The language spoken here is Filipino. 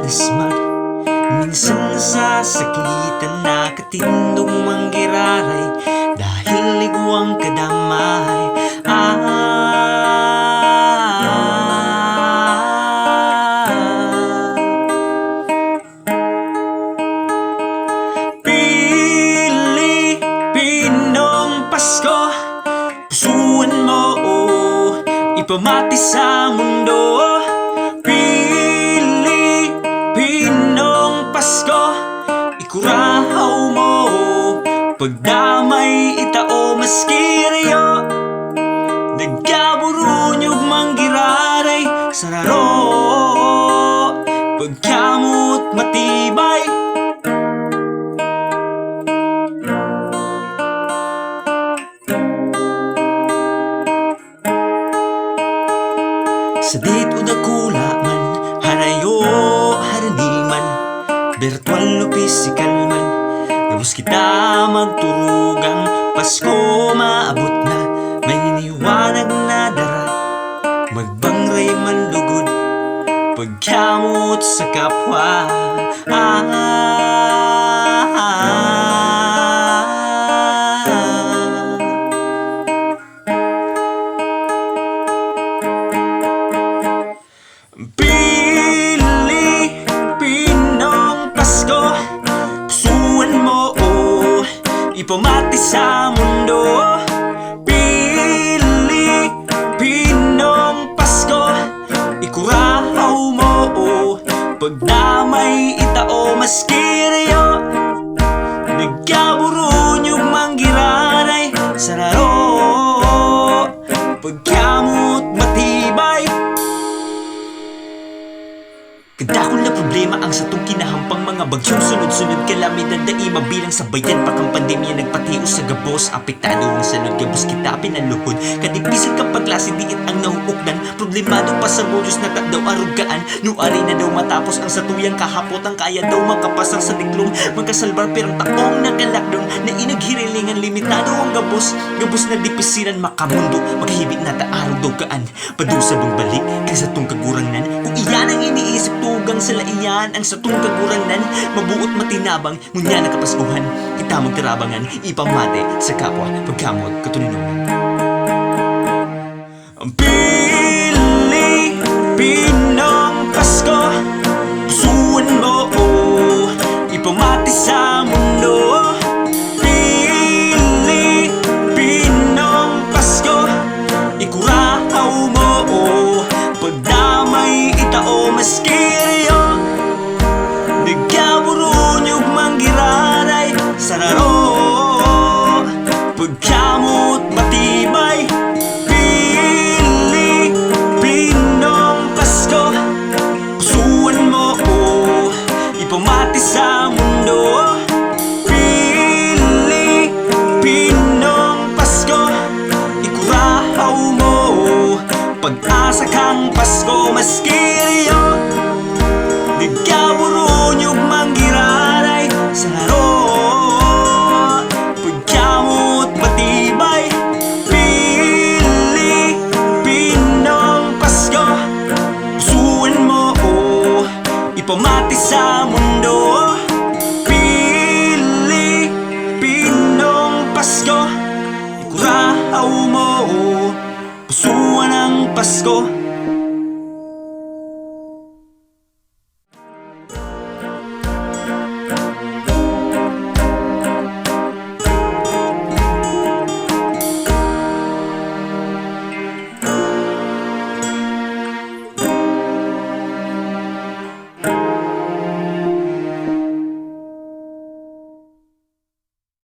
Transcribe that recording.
dasmag. Minsan nasasakitan na katindong manggiraray dahil liguang kadamay. Pilipinong Pasko, pusuan mo, ipamati sa mundo. Pilipinong Pasko, ikurahaw mo, pagdamay itao maskiriyo. Nagkaburunyog manggiraray sa raro, pagkamot matibay. Sa date o dakula man, harayo, haraniman, virtual o physical man, gabos kita magturugang Pasko maabot na, may iniwanag na dara, magbangray man lugod, pagkamot sa kapwa. Pilipinong Pasko, pusuan mo, ipamati sa mundo. Pilipinong Pasko, ikurahaw mo, pagdamay itao maskiriyo. Nagkaburunyog manggiraray sa raro, pagkamot matibay. Kadakol na problema ang satong kinahampang mga bagyong sunod-sunod kalamidad na imabilang sabayan pa kang pandemya nagpatios sa gabos. Apektado ang salud gabos kita pinaluhod, kadipisin kang paglasi diit ang nahuukdan. Problemado pa sa modyos na daw arugaan, nuari na daw matapos ang satuyang kahapot. Ang kaya daw makapasang sa diklong magkasalbar perang taong nakalakdon na inaghirilingan limitado ang gabos. Gabos na dipisiran makamundo, maghibit na taarog daw kaan, padusa bang balik kay sa tong kagurangnan. Kung iyan ang iniisip tugang sila iyan ang sa tong kagurangnan, mabuot matinabang ngunya nakapaskuhan, kita magtarabangan ipamate sa kapwa pagkamot katuninungan. Ang Pilipinong Pasko, pusuan mo, ipamati sa mundo. Pilipinong Pasko, ikurahaw mo, pagdamay itao maskiriyo. Nagkaburunyog manggiraray sa raro, pagkamot matibay. Pilipinong Pasko, pusuan mo, ipamati sa mundo. Pilipinong Pasko, ikurahaw mo, pag-asa kang Pasko maskiriyo. Nagkaburunyog manggiraray sa laro, pagkamot matibay. Pilipinong Pasko, pusuan mo, ipamati sa mundo. Pilipinong Pasko, ikurahaw mo, pusuan ang Pasko.